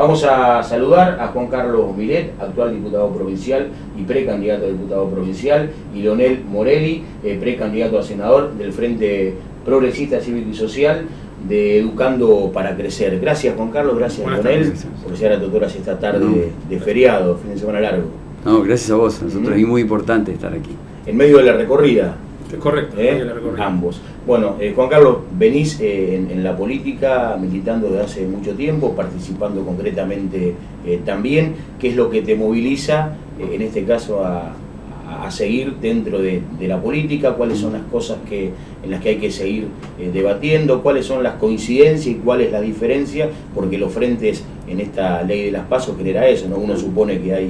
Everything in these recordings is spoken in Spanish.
Vamos a saludar a Juan Carlos Milet, actual diputado provincial y precandidato a diputado provincial, y Leonel Morelli, precandidato a senador del Frente Progresista Cívico y Social de Educando para Crecer. Gracias, Juan Carlos, gracias, Leonel, por llegar a Totoras esta tarde de feriado, fin de semana largo. No, gracias a vos, a nosotros es muy importante estar aquí. En medio de la recorrida. Correcto, ambos. Bueno, Juan Carlos, venís en la política militando desde hace mucho tiempo, participando concretamente también. ¿Qué es lo que te moviliza, en este caso, a seguir dentro de la política? ¿Cuáles son las cosas en las que hay que seguir debatiendo? ¿Cuáles son las coincidencias y cuál es la diferencia? Porque los frentes en esta ley de las PASO genera eso, ¿no? Uno supone que hay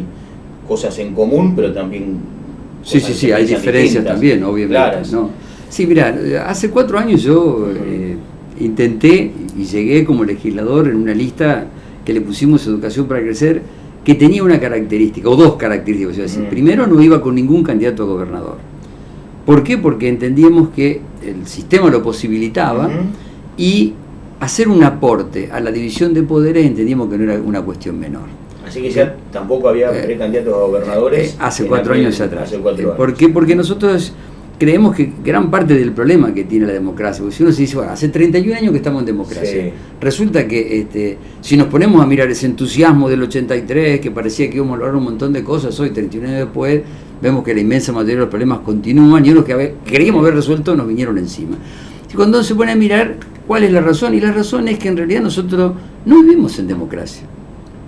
cosas en común, pero también... Sí, hay diferencias también, obviamente. Claras. ¿No? Sí, mira, hace 4 años yo intenté y llegué como legislador en una lista que le pusimos Educación para Crecer, que tenía una característica, o dos características. Es decir, primero, no iba con ningún candidato a gobernador. ¿Por qué? Porque entendíamos que el sistema lo posibilitaba y hacer un aporte a la división de poderes entendíamos que no era una cuestión menor. Así que ya tampoco había precandidatos a gobernadores. Hace 4 años atrás. Hace 4 años. ¿Por qué? Porque nosotros creemos que gran parte del problema que tiene la democracia, porque si uno se dice, bueno, hace 31 años que estamos en democracia, resulta que si nos ponemos a mirar ese entusiasmo del 83, que parecía que íbamos a lograr un montón de cosas, hoy 31 años después, vemos que la inmensa mayoría de los problemas continúan y unos que queríamos haber resuelto nos vinieron encima. Y cuando se pone a mirar cuál es la razón, y la razón es que en realidad nosotros no vivimos en democracia.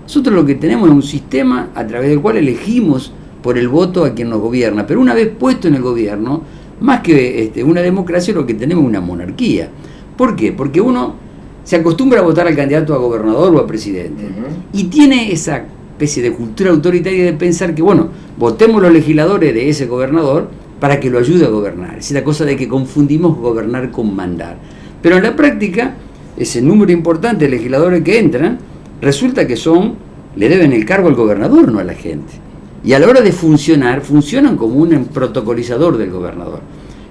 Nosotros lo que tenemos es un sistema a través del cual elegimos por el voto a quien nos gobierna, pero una vez puesto en el gobierno, más que una democracia, lo que tenemos es una monarquía. ¿Por qué? Porque uno se acostumbra a votar al candidato a gobernador o a presidente, y tiene esa especie de cultura autoritaria de pensar que, bueno, votemos los legisladores de ese gobernador para que lo ayude a gobernar. Es la cosa de que confundimos gobernar con mandar. Pero en la práctica, ese número importante de legisladores que entran, resulta que le deben el cargo al gobernador, no a la gente. Y a la hora de funcionar, funcionan como un protocolizador del gobernador.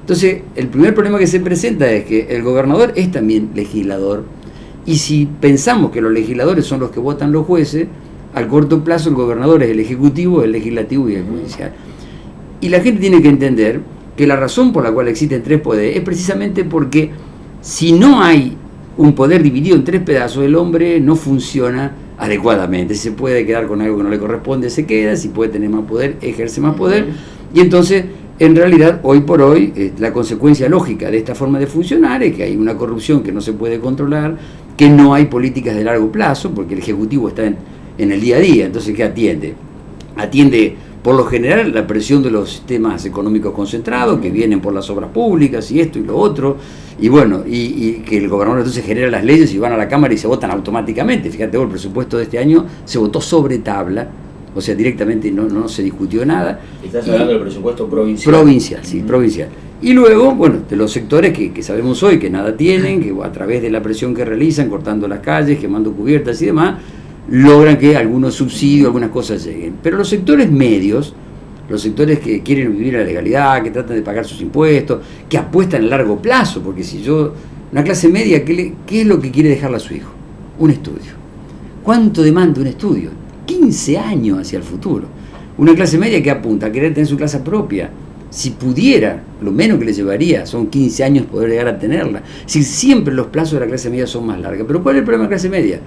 Entonces, el primer problema que se presenta es que el gobernador es también legislador, y si pensamos que los legisladores son los que votan los jueces, al corto plazo el gobernador es el ejecutivo, el legislativo y el judicial. Y la gente tiene que entender que la razón por la cual existen 3 poderes es precisamente porque si no hay un poder dividido en 3 pedazos, el hombre no funciona adecuadamente. Si se puede quedar con algo que no le corresponde, se queda. Si puede tener más poder, ejerce más poder. Y entonces, en realidad, hoy por hoy, la consecuencia lógica de esta forma de funcionar es que hay una corrupción que no se puede controlar, que no hay políticas de largo plazo, porque el Ejecutivo está en el día a día. Entonces, ¿qué atiende? Atiende, por lo general, la presión de los sistemas económicos concentrados, que vienen por las obras públicas y esto y lo otro, y bueno, y que el gobernador entonces genera las leyes y van a la Cámara y se votan automáticamente. Fíjate, el presupuesto de este año se votó sobre tabla, o sea, directamente no se discutió nada. Estás hablando del presupuesto provincial. Provincial, sí, provincial. Y luego, bueno, de los sectores que sabemos hoy que nada tienen, que a través de la presión que realizan, cortando las calles, quemando cubiertas y demás, logran que algunos subsidios, algunas cosas lleguen. Pero los sectores medios, los sectores que quieren vivir la legalidad, que tratan de pagar sus impuestos, que apuestan a largo plazo, porque si una clase media, ¿qué es lo que quiere dejarle a su hijo? Un estudio. ¿Cuánto demanda un estudio? 15 años hacia el futuro. Una clase media que apunta a querer tener su casa propia, si pudiera, lo menos que le llevaría son 15 años poder llegar a tenerla. Si siempre los plazos de la clase media son más largos. Pero ¿cuál es el problema de la clase media?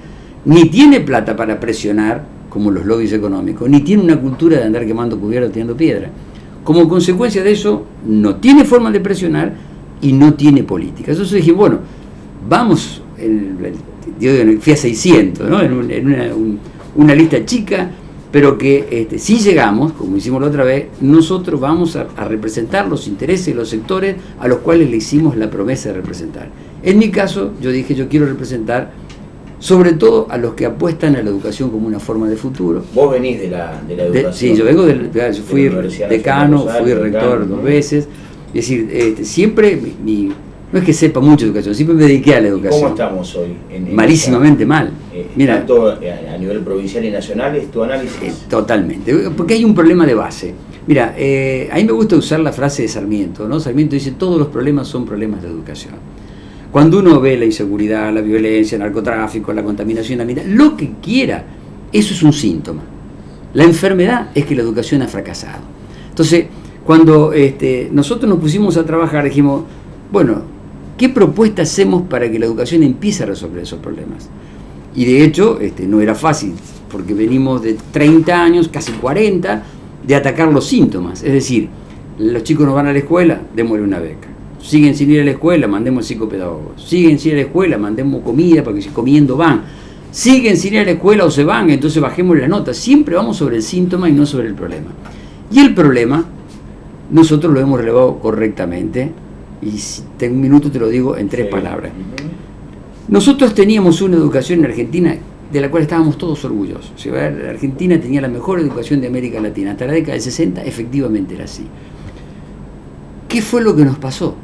Ni tiene plata para presionar, como los lobbies económicos, ni tiene una cultura de andar quemando cubiertas, tirando piedra. Como consecuencia de eso, no tiene forma de presionar y no tiene política. Entonces dije, bueno, vamos, yo fui a 600, ¿no? en una lista chica, pero que si llegamos, como hicimos la otra vez, nosotros vamos a representar los intereses de los sectores a los cuales le hicimos la promesa de representar. En mi caso, yo dije, yo quiero representar sobre todo a los que apuestan a la educación como una forma de futuro. Vos venís de la educación. Sí, yo vengo yo fui decano, fui rector 2 veces. Es decir, siempre, no es que sepa mucho de educación, siempre me dediqué a la educación. ¿Cómo estamos hoy? Malísimamente mal. Mira, tanto a nivel provincial y nacional, ¿es tu análisis? Totalmente, porque hay un problema de base. Mira, a mí me gusta usar la frase de Sarmiento, ¿no? Sarmiento dice, todos los problemas son problemas de educación. Cuando uno ve la inseguridad, la violencia, el narcotráfico, la contaminación ambiental, lo que quiera, Eso es un síntoma. La enfermedad es que la educación ha fracasado. Entonces, cuando nosotros nos pusimos a trabajar, dijimos, bueno, ¿qué propuesta hacemos para que la educación empiece a resolver esos problemas? Y de hecho, no era fácil, porque venimos de 30 años, casi 40, de atacar los síntomas. Es decir, los chicos no van a la escuela, démosle una beca. Siguen sin ir a la escuela, mandemos psicopedagogos. Siguen sin ir a la escuela, mandemos comida, porque si comiendo van. Siguen sin ir a la escuela o se van, entonces bajemos la nota. Siempre vamos sobre el síntoma y no sobre el problema. Y el problema, nosotros lo hemos relevado correctamente, y si tengo un minuto te lo digo en 3 palabras. Nosotros teníamos una educación en Argentina de la cual estábamos todos orgullosos. O sea, Argentina tenía la mejor educación de América Latina. Hasta la década del 60 efectivamente era así. ¿Qué fue lo que nos pasó?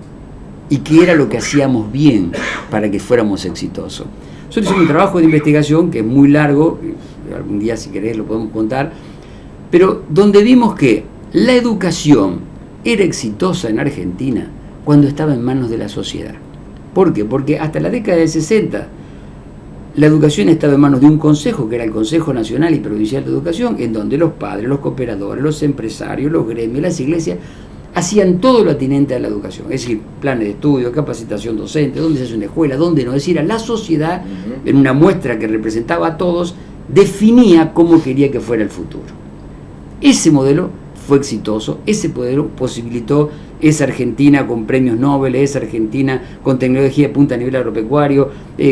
¿Y qué era lo que hacíamos bien para que fuéramos exitosos? Nosotros hicimos un trabajo de investigación que es muy largo, algún día si querés lo podemos contar, pero donde vimos que la educación era exitosa en Argentina cuando estaba en manos de la sociedad. ¿Por qué? Porque hasta la década del 60 la educación estaba en manos de un consejo, que era el Consejo Nacional y Provincial de Educación, en donde los padres, los cooperadores, los empresarios, los gremios, las iglesias, hacían todo lo atinente a la educación, es decir, planes de estudio, capacitación docente, dónde se hace una escuela, dónde no, es decir, a la sociedad, en una muestra que representaba a todos, definía cómo quería que fuera el futuro. Ese modelo fue exitoso, ese modelo posibilitó esa Argentina con premios Nobel, esa Argentina con tecnología de punta a nivel agropecuario,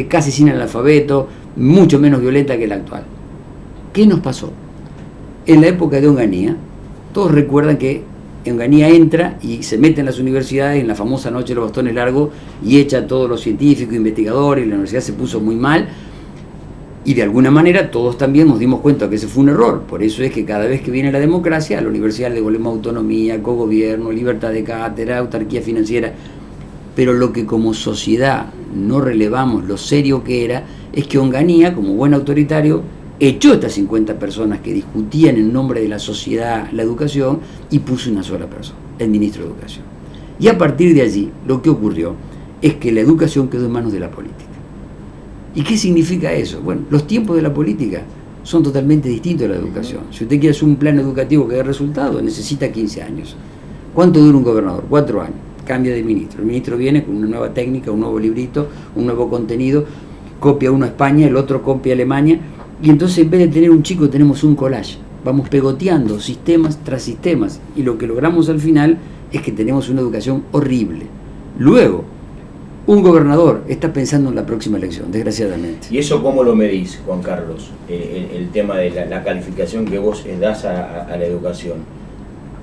casi sin analfabeto, mucho menos violenta que la actual. ¿Qué nos pasó? En la época de Onganía, todos recuerdan que Onganía entra y se mete en las universidades en la famosa noche de los bastones largos y echa a todos los científicos, investigadores, y la universidad se puso muy mal. Y de alguna manera todos también nos dimos cuenta que ese fue un error. Por eso es que cada vez que viene la democracia, a la universidad le devolvemos autonomía, cogobierno, libertad de cátedra, autarquía financiera. Pero lo que como sociedad no relevamos lo serio que era, es que Onganía, como buen autoritario, echó a estas 50 personas que discutían en nombre de la sociedad la educación y puso una sola persona, el ministro de Educación. Y a partir de allí, lo que ocurrió es que la educación quedó en manos de la política. ¿Y qué significa eso? Bueno, los tiempos de la política son totalmente distintos a la educación. Si usted quiere hacer un plan educativo que dé resultado, necesita 15 años. ¿Cuánto dura un gobernador? 4 años. Cambia de ministro. El ministro viene con una nueva técnica, un nuevo librito, un nuevo contenido, copia uno a España, el otro copia a Alemania, y entonces en vez de tener un chico tenemos un collage. Vamos pegoteando sistemas tras sistemas, y lo que logramos al final es que tenemos una educación horrible. Luego, un gobernador está pensando en la próxima elección, desgraciadamente. ¿Y eso cómo lo medís, Juan Carlos? El tema de la calificación que vos das a la educación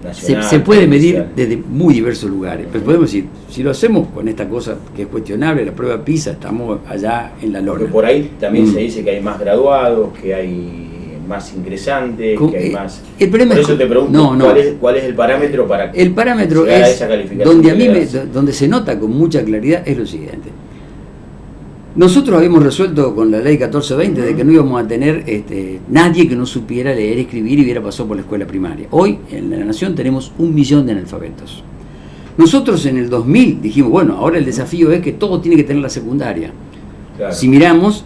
nacional. Se puede medir desde muy diversos lugares, pero podemos decir, si lo hacemos con esta cosa que es cuestionable, la prueba PISA, estamos allá en la lona. Porque por ahí también se dice que hay más graduados, que hay más ingresantes, que hay más... El problema por eso te pregunto, ¿cuál es el parámetro para el parámetro llegar es a esa calificación? Donde a mí donde se nota con mucha claridad es lo siguiente. Nosotros habíamos resuelto con la ley 1420 de que no íbamos a tener nadie que no supiera leer, escribir y hubiera pasado por la escuela primaria. Hoy en la nación tenemos 1 millón de analfabetos. Nosotros en el 2000 dijimos, bueno, ahora el desafío es que todo tiene que tener la secundaria. Claro. Si miramos,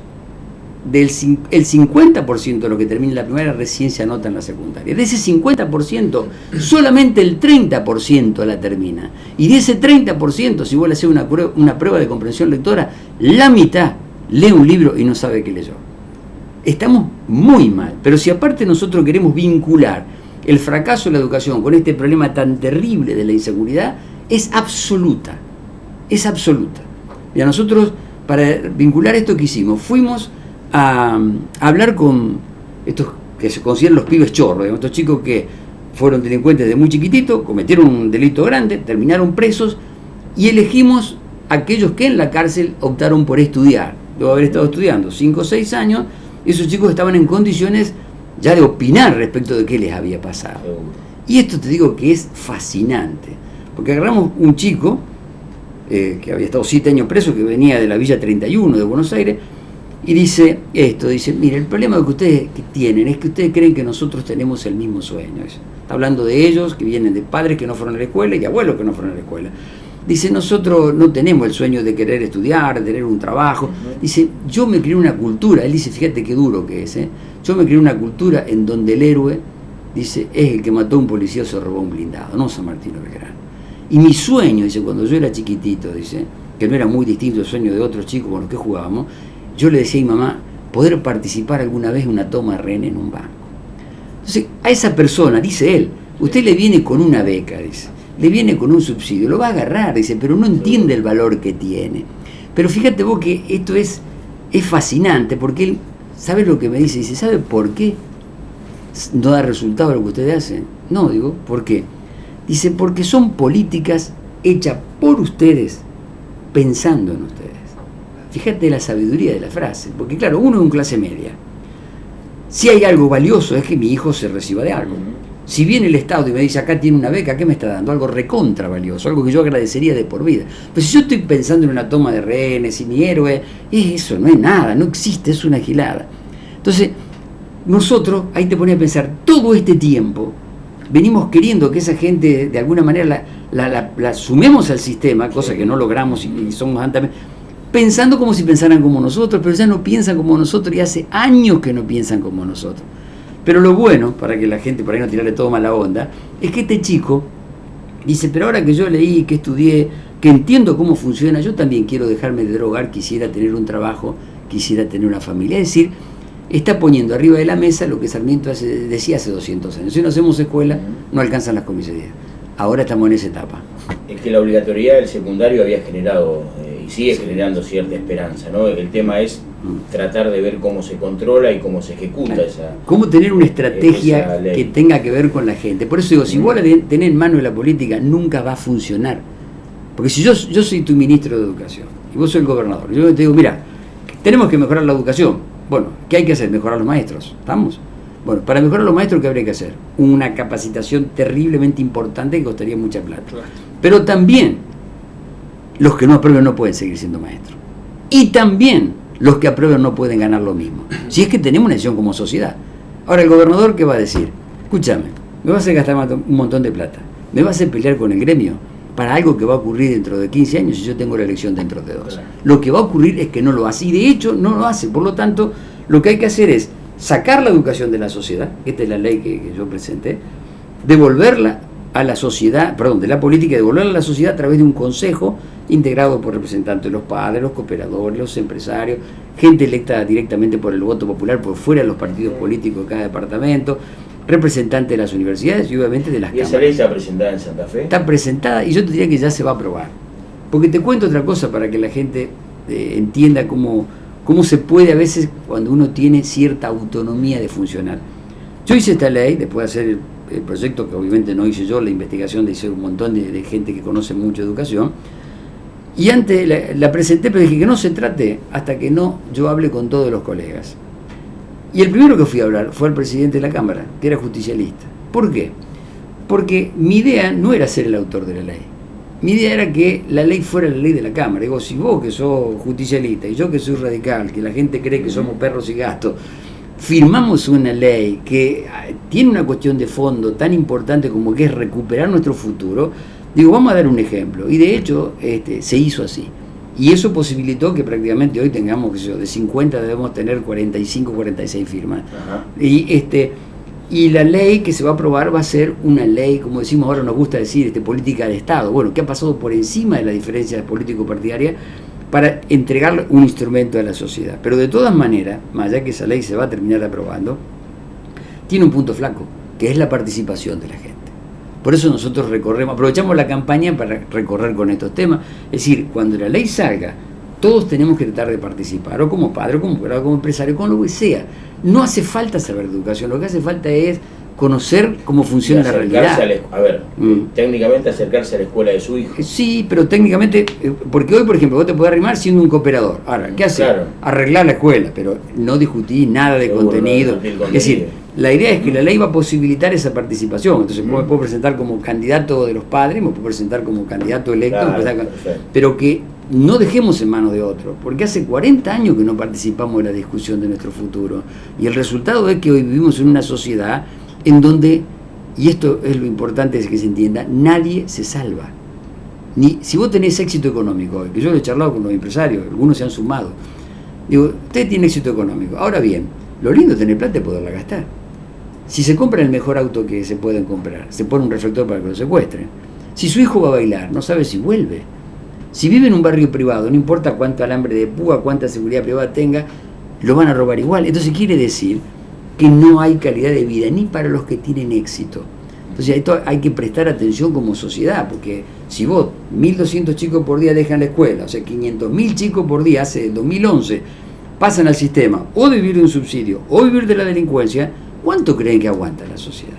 el 50% de lo que termina la primaria recién se anota en la secundaria. De ese 50%, solamente el 30% la termina. Y de ese 30%, si vos le haces una prueba de comprensión lectora, la mitad lee un libro y no sabe qué leyó. Estamos muy mal. Pero si aparte nosotros queremos vincular el fracaso de la educación con este problema tan terrible de la inseguridad, es absoluta. Es absoluta. Y a nosotros, para vincular esto que hicimos, fuimos a hablar con estos que se consideran los pibes chorros, estos chicos que fueron delincuentes de muy chiquitito, cometieron un delito grande, terminaron presos, y elegimos a aquellos que en la cárcel optaron por estudiar. Luego de haber estado estudiando 5 o 6 años, esos chicos estaban en condiciones ya de opinar respecto de qué les había pasado. Y esto te digo que es fascinante, porque agarramos un chico que había estado 7 años preso, que venía de la Villa 31 de Buenos Aires, y dice, mire, el problema que ustedes tienen es que ustedes creen que nosotros tenemos el mismo sueño. Está hablando de ellos, que vienen de padres que no fueron a la escuela y abuelos que no fueron a la escuela. Dice, nosotros no tenemos el sueño de querer estudiar, de tener un trabajo. Dice, yo me crié en una cultura, él dice, fíjate qué duro que es, yo me crié en una cultura en donde el héroe, dice, es el que mató a un policía o se robó un blindado, no San Martín Belgrano. Y mi sueño, dice, cuando yo era chiquitito, dice, que no era muy distinto al sueño de otros chicos con los que jugábamos, yo le decía a mi mamá, poder participar alguna vez en una toma de rehén en un banco. Entonces, a esa persona, dice él, usted le viene con una beca, dice, le viene con un subsidio, lo va a agarrar, dice, pero no entiende el valor que tiene. Pero fíjate vos que esto es fascinante, porque él, ¿sabe lo que me dice? Dice, ¿sabe por qué no da resultado lo que ustedes hacen? No, digo, ¿por qué? Dice, porque son políticas hechas por ustedes, pensando en ustedes. Fíjate la sabiduría de la frase, porque claro, uno es un clase media. Si hay algo valioso es que mi hijo se reciba de algo. Si viene el Estado y me dice, acá tiene una beca, ¿qué me está dando? Algo recontra valioso, algo que yo agradecería de por vida. Pero si yo estoy pensando en una toma de rehenes y mi héroe, eso no es nada, no existe, es una gilada. Entonces, nosotros, ahí te pones a pensar, todo este tiempo, venimos queriendo que esa gente, de alguna manera, la sumemos al sistema, cosa que no logramos y somos altamente, pensando como si pensaran como nosotros, pero ya no piensan como nosotros y hace años que no piensan como nosotros. Pero lo bueno, para que la gente, por ahí no tirarle todo mala onda, es que este chico dice, pero ahora que yo leí, que estudié, que entiendo cómo funciona, yo también quiero dejarme de drogar, quisiera tener un trabajo, quisiera tener una familia. Es decir, está poniendo arriba de la mesa lo que Sarmiento decía hace 200 años. Si no hacemos escuela, no alcanzan las comisarías. Ahora estamos en esa etapa. Es que la obligatoriedad del secundario había generado y sigue generando cierta esperanza, ¿no? El tema es tratar de ver cómo se controla y cómo se ejecuta esa... Cómo tener una estrategia que tenga que ver con la gente. Por eso digo, si vos la tenés en mano de la política, nunca va a funcionar. Porque si yo soy tu ministro de Educación y vos sos el gobernador, yo te digo, mira, tenemos que mejorar la educación. Bueno, ¿qué hay que hacer? Mejorar los maestros. ¿Estamos? Bueno, para mejorar los maestros, ¿qué habría que hacer? Una capacitación terriblemente importante que costaría mucha plata. Claro. Pero también, los que no aprueben no pueden seguir siendo maestros. Y también, los que aprueben no pueden ganar lo mismo. Si es que tenemos una decisión como sociedad. Ahora, el gobernador, ¿qué va a decir? Escúchame, me vas a hacer gastar un montón de plata. Me vas a hacer pelear con el gremio para algo que va a ocurrir dentro de 15 años y yo tengo la elección dentro de 2. Claro. Lo que va a ocurrir es que no lo hace. Y de hecho, no lo hace. Por lo tanto, lo que hay que hacer es sacar la educación de la sociedad, esta es la ley que yo presenté, devolverla a la sociedad, perdón, de la política, devolverla a la sociedad a través de un consejo integrado por representantes de los padres, los cooperadores, los empresarios, gente electa directamente por el voto popular, por fuera de los partidos políticos de cada departamento, representantes de las universidades y obviamente de las cámaras. ¿Y esa ley está presentada en Santa Fe? Está presentada y yo te diría que ya se va a aprobar. Porque te cuento otra cosa para que la gente entienda cómo se puede a veces cuando uno tiene cierta autonomía de funcionar. Yo hice esta ley, después de hacer el proyecto que obviamente no hice yo, la investigación de hice un montón de gente que conoce mucho educación, y antes la presenté, pero dije que no se trate hasta que no yo hable con todos los colegas. Y el primero que fui a hablar fue el presidente de la Cámara, que era justicialista. ¿Por qué? Porque mi idea no era ser el autor de la ley. Mi idea era que la ley fuera la ley de la Cámara. Digo, si vos que sos justicialista y yo que soy radical, que la gente cree que somos perros y gatos, firmamos una ley que tiene una cuestión de fondo tan importante como que es recuperar nuestro futuro, digo, vamos a dar un ejemplo. Y de hecho se hizo así. Y eso posibilitó que prácticamente hoy tengamos, qué sé yo, de 50 debemos tener 45, 46 firmas. Ajá. Y la ley que se va a aprobar va a ser una ley, como decimos ahora, nos gusta decir, política de Estado. Bueno, que ha pasado por encima de la diferencia político-partidaria para entregar un instrumento a la sociedad. Pero de todas maneras, más allá que esa ley se va a terminar aprobando, tiene un punto flaco, que es la participación de la gente. Por eso nosotros aprovechamos la campaña para recorrer con estos temas. Es decir, cuando la ley salga, todos tenemos que tratar de participar, o como padre, o como operador, como empresario, con lo que sea. No hace falta saber de educación, lo que hace falta es conocer cómo funciona la realidad. Técnicamente acercarse a la escuela de su hijo. Sí, pero técnicamente, porque hoy, por ejemplo, vos te podés arrimar siendo un cooperador. Ahora, ¿qué haces? Claro. Arreglar la escuela, pero no discutís nada de contenido. Es decir, la idea es que la ley va a posibilitar esa participación. Entonces, me puedo presentar como candidato de los padres, me puedo presentar como candidato electo, claro, pero que no dejemos en manos de otros, porque hace 40 años que no participamos en la discusión de nuestro futuro. Y el resultado es que hoy vivimos en una sociedad en donde, y esto es lo importante es que se entienda, nadie se salva. ni si vos tenés éxito económico, que yo lo he charlado con los empresarios, algunos se han sumado, digo, usted tiene éxito económico, ahora bien, lo lindo es tener plata y poderla gastar. Si se compra el mejor auto que se pueden comprar, se pone un reflector para que lo secuestren. Si su hijo va a bailar, no sabe si vuelve. Si vive en un barrio privado, no importa cuánto alambre de púa, cuánta seguridad privada tenga, lo van a robar igual. Entonces quiere decir que no hay calidad de vida ni para los que tienen éxito. Entonces esto hay que prestar atención como sociedad, porque si vos 1.200 chicos por día dejan la escuela, o sea 500.000 chicos por día hace 2011 pasan al sistema o de vivir de un subsidio o vivir de la delincuencia, ¿cuánto creen que aguanta la sociedad?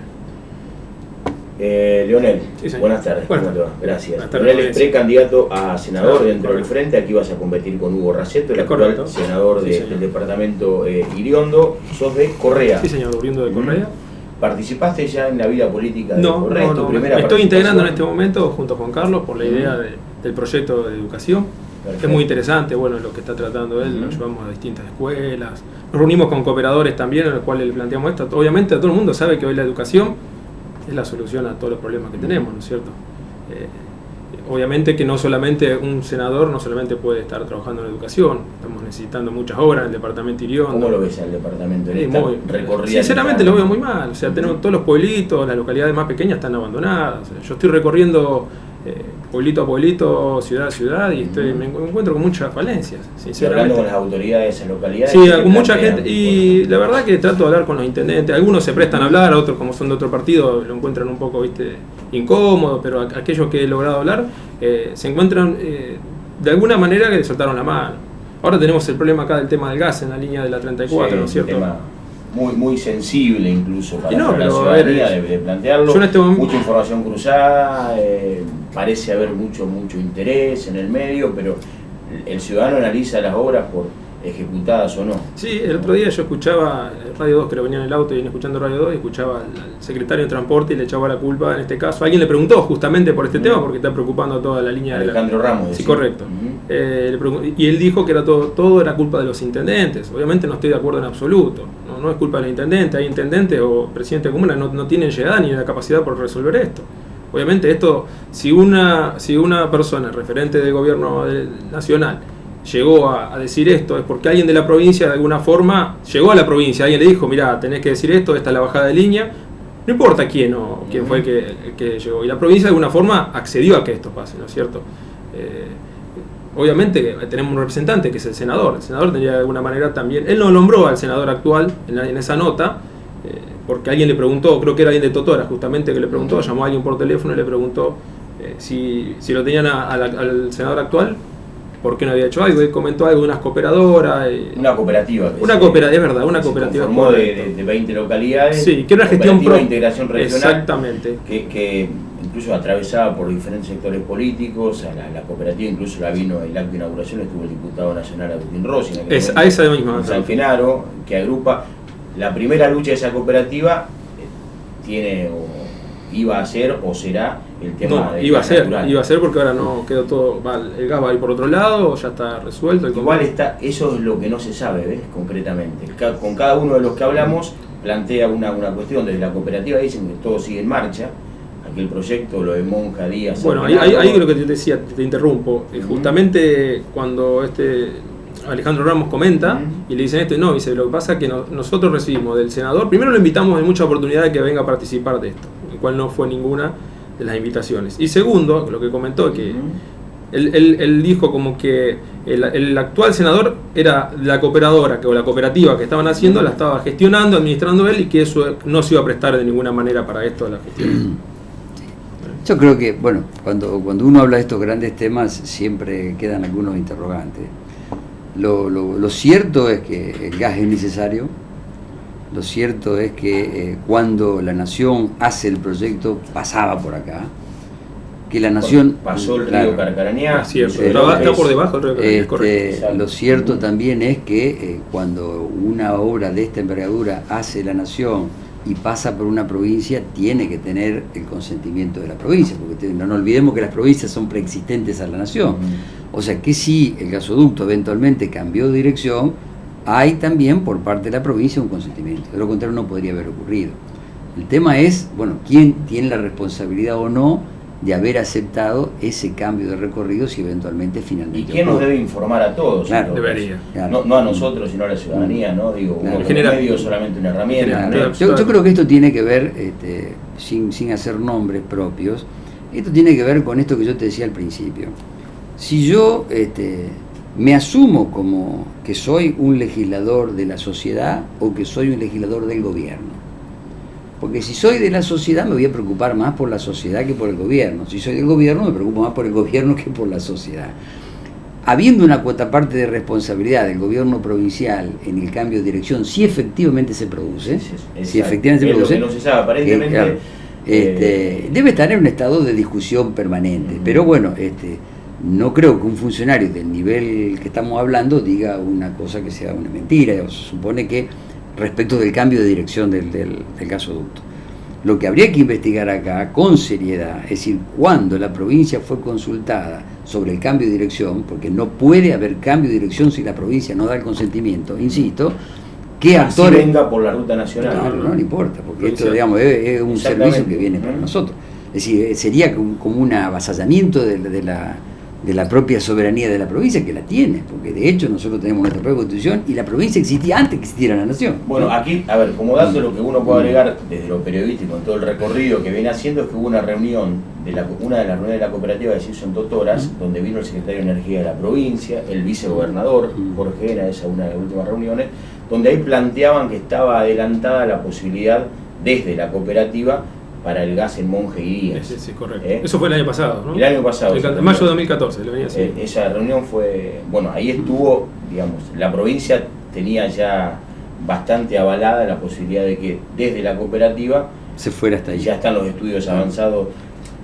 Leonel, sí, buenas tardes. ¿Cómo te va? Gracias. Leonel es precandidato a senador dentro del Frente. Aquí vas a competir con Hugo Raceto, el actual senador del departamento Iriondo. ¿Sos de Correa? Sí, señor, oriundo de Correa. ¿Participaste ya en la vida política de Correa? No, me estoy integrando en este momento junto a Juan Carlos por la idea del proyecto de educación. Perfecto. Es muy interesante, bueno, lo que está tratando él, nos llevamos a distintas escuelas, nos reunimos con cooperadores también, en los cuales le planteamos esto. Obviamente todo el mundo sabe que hoy la educación es la solución a todos los problemas que tenemos, ¿no es cierto? Obviamente que no solamente un senador no solamente puede estar trabajando en educación, estamos necesitando muchas obras en el departamento Iriondo. ¿Cómo lo ves al departamento? Sinceramente lo veo muy mal, o sea, tenemos todos los pueblitos, las localidades más pequeñas están abandonadas. O sea, yo estoy recorriendo pueblito a pueblito, ciudad a ciudad, y me encuentro con muchas falencias, sinceramente. Hablando con las autoridades de esas localidades. Sí, con mucha gente, y la verdad que trato de hablar con los intendentes. Algunos se prestan a hablar, otros, como son de otro partido, lo encuentran un poco, incómodo, pero aquellos que he logrado hablar se encuentran de alguna manera que le soltaron la mano. Ahora tenemos el problema acá del tema del gas en la línea de la 34, sí, ¿no es cierto? Tema muy sensible incluso para la ciudadanía de plantearlo. Yo en este momento, mucha información cruzada, parece haber mucho interés en el medio, pero el ciudadano analiza las obras por ejecutadas o no. Sí, el otro día yo escuchaba Radio 2, que lo venía en el auto y venía escuchando Radio 2, y escuchaba al secretario de Transporte y le echaba la culpa, en este caso. Alguien le preguntó justamente por este tema, porque está preocupando toda la línea Alejandro Ramos. Sí, correcto. Y él dijo que era todo era culpa de los intendentes. Obviamente no estoy de acuerdo en absoluto. No es culpa del intendente. Hay intendentes o presidentes de comunas no tienen llegada ni la capacidad por resolver esto. Obviamente esto, si una persona referente del gobierno nacional llegó a decir esto, es porque alguien de la provincia de alguna forma llegó a la provincia, alguien le dijo, mirá, tenés que decir esto, esta es la bajada de línea, no importa quién fue el que llegó, y la provincia de alguna forma accedió a que esto pase, ¿no es cierto? Obviamente tenemos un representante que es el senador tendría de alguna manera también, él no nombró al senador actual en esa nota, porque alguien le preguntó, creo que era alguien de Totora justamente que le preguntó, llamó a alguien por teléfono y le preguntó si lo tenían al senador actual, por qué no había hecho algo. Él comentó algo de unas cooperadoras. Una cooperativa. Es verdad, una cooperativa. Se formó de 20 localidades. Sí, que era una gestión de integración regional. Exactamente. Que incluso atravesaba por diferentes sectores políticos. A la cooperativa incluso el acto de inauguración estuvo el diputado nacional Agustín Rossi. A esa misma. San Genaro, que agrupa la primera lucha de esa cooperativa, iba a ser o será el tema iba a ser porque ahora no quedó todo, el gas va a ir por otro lado, ya está resuelto. Igual eso es lo que no se sabe, ¿ves? Concretamente. Con cada uno de los que hablamos plantea una cuestión. Desde la cooperativa dicen que todo sigue en marcha, aquel proyecto, lo de Monja, Díaz... Bueno, ahí lo que te decía, te interrumpo, justamente cuando Alejandro Ramos comenta y le dicen esto, no, dice, lo que pasa es que nosotros recibimos del senador, primero lo invitamos en muchas oportunidades que venga a participar de esto, el cual no fue ninguna de las invitaciones. Y segundo, lo que comentó, que él dijo como que el actual senador era la cooperadora o la cooperativa que estaban haciendo, la estaba gestionando, administrando él, y que eso no se iba a prestar de ninguna manera para esto de la gestión. Yo creo que, bueno, cuando uno habla de estos grandes temas siempre quedan algunos interrogantes. Lo cierto es que el gas es necesario, lo cierto es que cuando la Nación hace el proyecto pasaba por acá, que la Nación... Pasó el río Carcarañá. Está por debajo del río Carcarañá. Lo cierto también es que cuando una obra de esta envergadura hace la Nación y pasa por una provincia, tiene que tener el consentimiento de la provincia, porque no nos olvidemos que las provincias son preexistentes a la Nación. O sea que si el gasoducto eventualmente cambió de dirección, hay también por parte de la provincia un consentimiento. De lo contrario no podría haber ocurrido. El tema es, bueno, quién tiene la responsabilidad o no de haber aceptado ese cambio de recorrido si eventualmente finalmente. ¿Y quién nos debe informar a todos? Claro, debería. Claro. No a nosotros, sino a la ciudadanía, ¿no? Digo, Claro. uno como medio es solamente una herramienta. Claro. Yo creo que esto tiene que ver, sin hacer nombres propios, esto tiene que ver con esto que yo te decía al principio. Si yo me asumo como que soy un legislador de la sociedad o que soy un legislador del gobierno. Porque si soy de la sociedad me voy a preocupar más por la sociedad que por el gobierno. Si soy del gobierno me preocupo más por el gobierno que por la sociedad. Habiendo una cuota parte de responsabilidad del gobierno provincial en el cambio de dirección, si efectivamente se produce, si efectivamente se produce, lo que no se sabe, aparentemente, claro, debe estar en un estado de discusión permanente. Pero bueno, no creo que un funcionario del nivel que estamos hablando diga una cosa que sea una mentira. Se supone que respecto del cambio de dirección del gasoducto. Lo que habría que investigar acá con seriedad, es decir, cuando la provincia fue consultada sobre el cambio de dirección, porque no puede haber cambio de dirección si la provincia no da el consentimiento, insisto, ¿qué actores? Si venga por la ruta nacional. No importa, porque esto, digamos, es un servicio que viene para nosotros. Es decir, sería como un avasallamiento de la propia soberanía de la provincia, que la tiene, porque de hecho nosotros tenemos nuestra propia constitución y la provincia existía antes que existiera la nación. Bueno, aquí, a ver, como dato lo que uno puede agregar desde lo periodístico en todo el recorrido que viene haciendo es que hubo una reunión, una de las reuniones de la cooperativa de Simpson Totoras, donde vino el secretario de Energía de la provincia, el vicegobernador, Jorge Era, esa una de las últimas reuniones, donde ahí planteaban que estaba adelantada la posibilidad desde la cooperativa para el gas en Monje y Díaz. Sí, correcto. Eso fue el año pasado, ¿no? El año pasado. En mayo de 2014, lo venía así. Esa reunión fue, bueno, ahí estuvo, digamos, la provincia tenía ya bastante avalada la posibilidad de que desde la cooperativa se fuera hasta ahí. Ya están los estudios avanzados.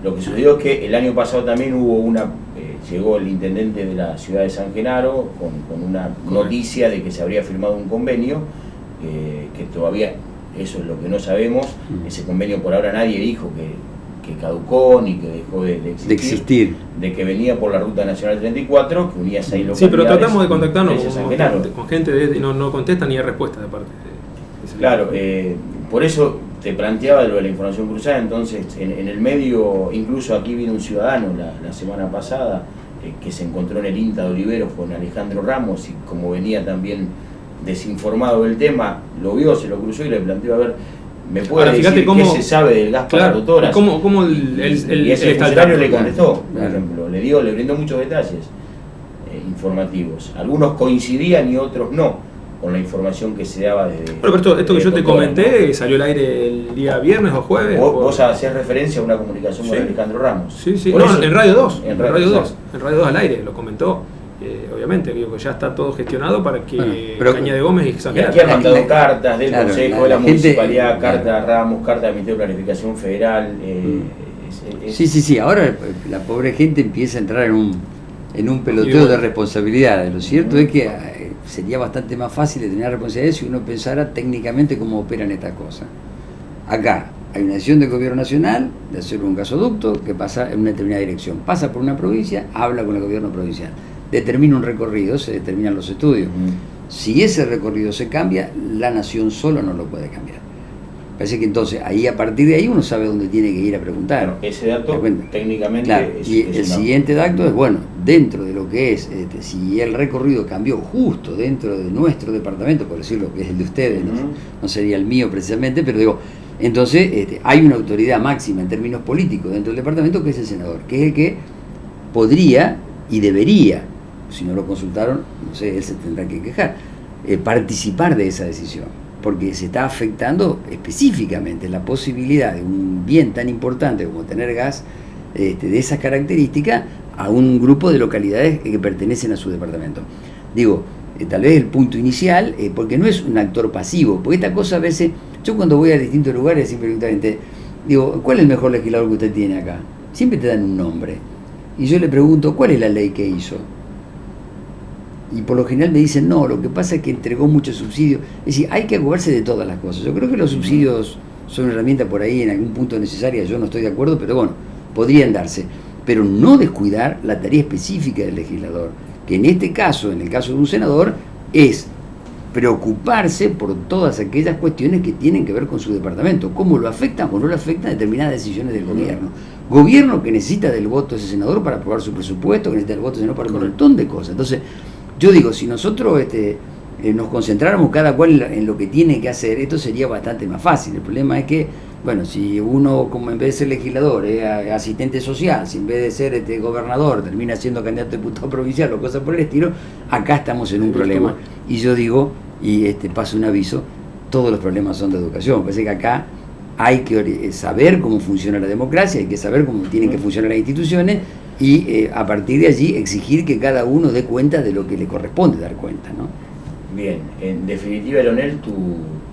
Lo que sucedió es que el año pasado también hubo llegó el intendente de la ciudad de San Genaro con una noticia de que se habría firmado un convenio que todavía, eso es lo que no sabemos, ese convenio por ahora nadie dijo que caducó ni que dejó de existir, de que venía por la Ruta Nacional 34, que unía 6 localidades. Sí, pero tratamos de contactarnos con gente y no contestan ni hay respuesta de parte de claro, por eso te planteaba lo de la información cruzada. Entonces en el medio, incluso aquí vino un ciudadano la semana pasada que se encontró en el INTA de Oliveros con Alejandro Ramos y como venía también desinformado del tema, lo vio, se lo cruzó y le planteó, a ver, ¿me puede decir qué se sabe del gas para Totoras? ¿Cómo y ese funcionario le contestó, por ejemplo, le brindó muchos detalles informativos. Algunos coincidían y otros no con la información que se daba desde... Bueno, pero esto que yo te comenté, ¿no? Salió al aire el día viernes o jueves. Vos hacías referencia a una comunicación con Alejandro Ramos. Sí, no, en Radio 2. En Radio 2 al aire, lo comentó. Obviamente, digo que ya está todo gestionado para que Caña de Gómez exagere. Y aquí han mandado cartas del Consejo, de la Municipalidad, carta a Ramos, carta del Ministerio de Planificación Federal. Sí, ahora la pobre gente empieza a entrar en un peloteo de responsabilidades. Lo cierto es que sería bastante más fácil de tener responsabilidades si uno pensara técnicamente cómo operan estas cosas. Acá hay una decisión del gobierno nacional de hacer un gasoducto que pasa en una determinada dirección. Pasa por una provincia, habla con el gobierno provincial. Determina un recorrido, se determinan los estudios. Si ese recorrido se cambia, la nación solo no lo puede cambiar. Parece que entonces, ahí a partir de ahí uno sabe dónde tiene que ir a preguntar. Bueno, ese dato técnicamente el siguiente dato es, bueno, dentro de lo que es, si el recorrido cambió justo dentro de nuestro departamento, por decirlo que es el de ustedes, no sería el mío precisamente, pero digo, entonces hay una autoridad máxima en términos políticos dentro del departamento que es el senador, que es el que podría y debería, si no lo consultaron, no sé, él se tendrá que quejar, participar de esa decisión, porque se está afectando específicamente la posibilidad de un bien tan importante como tener gas de esas características a un grupo de localidades que pertenecen a su departamento. Digo, tal vez el punto inicial, porque no es un actor pasivo, porque esta cosa a veces, yo cuando voy a distintos lugares siempre digo, ¿cuál es el mejor legislador que usted tiene acá? Siempre te dan un nombre, y yo le pregunto, ¿cuál es la ley que hizo? Y por lo general me dicen, no, lo que pasa es que entregó muchos subsidios. Es decir, hay que ocuparse de todas las cosas. Yo creo que los subsidios son una herramienta por ahí en algún punto necesaria, yo no estoy de acuerdo, pero bueno, podrían darse. Pero no descuidar la tarea específica del legislador, que en este caso, en el caso de un senador, es preocuparse por todas aquellas cuestiones que tienen que ver con su departamento, cómo lo afectan o no lo afectan determinadas decisiones del gobierno. Gobierno que necesita del voto de ese senador para aprobar su presupuesto, que necesita del voto del senador para un montón de cosas. Entonces, yo digo, si nosotros nos concentráramos cada cual en lo que tiene que hacer, esto sería bastante más fácil. El problema es que, bueno, si uno, como en vez de ser legislador, asistente social, si en vez de ser gobernador, termina siendo candidato a diputado provincial o cosas por el estilo, acá estamos en un problema. Y yo digo, y paso un aviso, todos los problemas son de educación. Parece que acá hay que saber cómo funciona la democracia, hay que saber cómo tienen que funcionar las instituciones y a partir de allí exigir que cada uno dé cuenta de lo que le corresponde dar cuenta, ¿no? Bien, en definitiva, Leonel, tu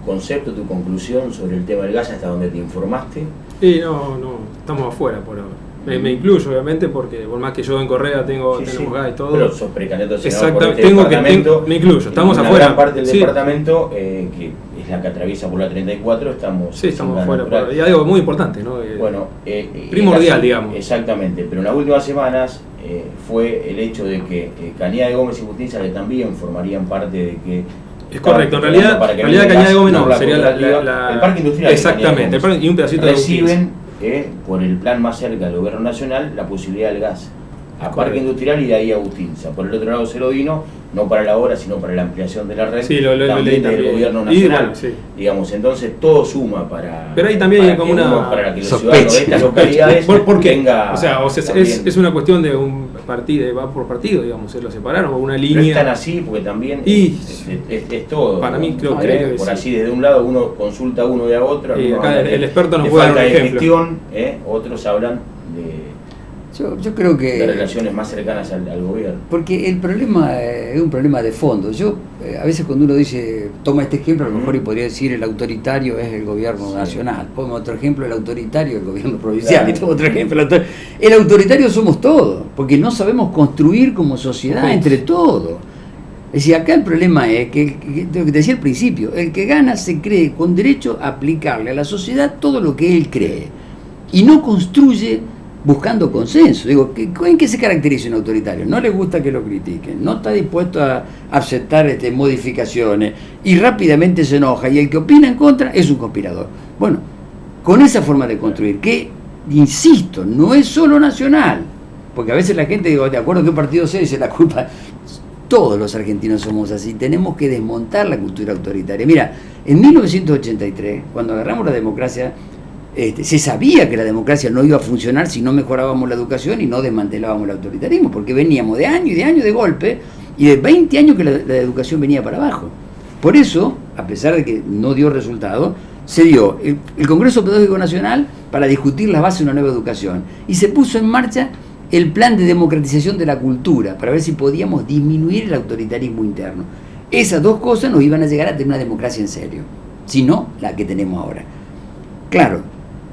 concepto, tu conclusión sobre el tema del gas, hasta donde te informaste. Sí, no, estamos afuera por ahora. Me incluyo, obviamente, porque por más que yo en Correa tenemos gas y todo. Pero sos precandidato a senador por exactamente, este departamento. me incluyo, estamos una afuera. Gran parte del departamento, que es la que atraviesa por la 34, estamos afuera. Y algo muy importante, ¿no? Bueno, primordial, digamos. Exactamente, pero en las últimas semanas fue el hecho de que Cañada de Gómez y Justicia, que también formarían parte de que... Es correcto, en realidad Cañada de Gómez no, sería el parque industrial. Exactamente, y un pedacito reciben por el plan más cerca del gobierno nacional la posibilidad del gas a Parque Industrial y de ahí a Agustinza. Por el otro lado, Cerodino, no para la obra, sino para la ampliación de la red, también del gobierno nacional. Digamos, entonces todo suma para... Pero ahí también hay como para que los ciudadanos de estas localidades ¿Por qué? tenga... O sea, es una cuestión de un partido, va por partido, digamos, se lo separaron, o una línea... No es tan así, porque también es todo. Para mí creo que por así, desde un lado uno consulta a uno y a otro, y acá el experto nos puede dar un ejemplo. Gestión, otros hablan de... Yo creo que... de relaciones más cercanas al gobierno. Porque el problema es un problema de fondo. A veces cuando uno dice, toma este ejemplo, a lo mejor y podría decir el autoritario es el gobierno nacional. Pongo otro ejemplo, el autoritario es el gobierno provincial. Claro. Y tengo otro ejemplo, el autoritario somos todos, porque no sabemos construir como sociedad entre todos. Es decir, acá el problema es que lo que te decía al principio, el que gana se cree con derecho a aplicarle a la sociedad todo lo que él cree. Y no construye buscando consenso. Digo, ¿en qué se caracteriza un autoritario? No le gusta que lo critiquen, no está dispuesto a aceptar modificaciones y rápidamente se enoja, y el que opina en contra es un conspirador. Bueno, con esa forma de construir, que, insisto, no es solo nacional, porque a veces la gente, digo, de acuerdo que un partido sea, dice la culpa. Todos los argentinos somos así, tenemos que desmontar la cultura autoritaria. Mira, en 1983, cuando agarramos la democracia, se sabía que la democracia no iba a funcionar si no mejorábamos la educación y no desmantelábamos el autoritarismo, porque veníamos de años y de años de golpe y de 20 años que la educación venía para abajo. Por eso, a pesar de que no dio resultado, se dio el Congreso Pedagógico Nacional para discutir las bases de una nueva educación y se puso en marcha el plan de democratización de la cultura para ver si podíamos disminuir el autoritarismo interno. Esas dos cosas nos iban a llegar a tener una democracia en serio, si no la que tenemos ahora. Claro,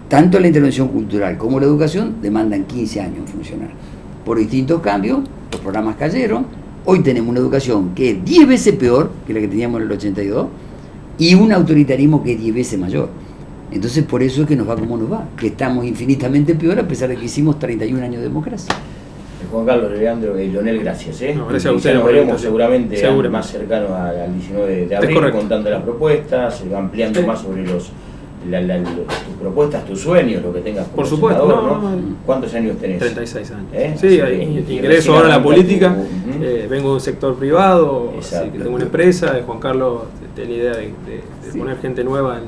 tanto la intervención cultural como la educación demandan 15 años en funcionar. Por distintos cambios, los programas cayeron, hoy tenemos una educación que es 10 veces peor que la que teníamos en el 82 y un autoritarismo que es 10 veces mayor. Entonces por eso es que nos va como nos va, que estamos infinitamente peor a pesar de que hicimos 31 años de democracia. Juan Carlos, Leandro y Leonel, gracias. No, gracias a ustedes. Nos veremos seguramente más cercano al 19 de abril, contando las propuestas, ampliando más sobre tus propuestas, tus sueños, lo que tengas. Por supuesto. ¿no? ¿Cuántos años tenés? 36 años. Sí, ingreso ahora a la política, vengo de un sector privado, así que tengo una empresa. Juan Carlos tiene idea de poner gente nueva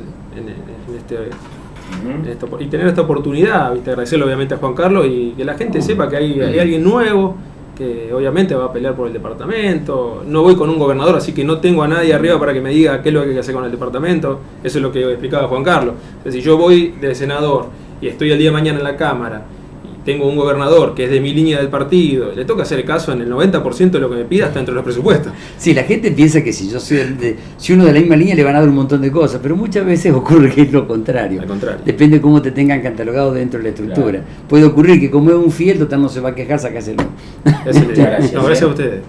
y tener esta oportunidad, ¿viste? Agradecerle obviamente a Juan Carlos y que la gente sepa que hay alguien nuevo que obviamente va a pelear por el departamento. No voy con un gobernador, así que no tengo a nadie arriba para que me diga qué es lo que hay que hacer con el departamento. Eso es lo que explicaba Juan Carlos. Entonces, si yo voy de senador y estoy el día de mañana en la Cámara y tengo un gobernador que es de mi línea del partido, le toca hacer caso en el 90% de lo que me pida, hasta entre los presupuestos. Sí, la gente piensa que si yo soy si uno de la misma línea le van a dar un montón de cosas, pero muchas veces ocurre que es lo contrario. Al contrario. Depende de cómo te tengan catalogado dentro de la estructura. Claro. Puede ocurrir que como es un fiel, total no se va a quejar, sacáselo. Gracias a ustedes.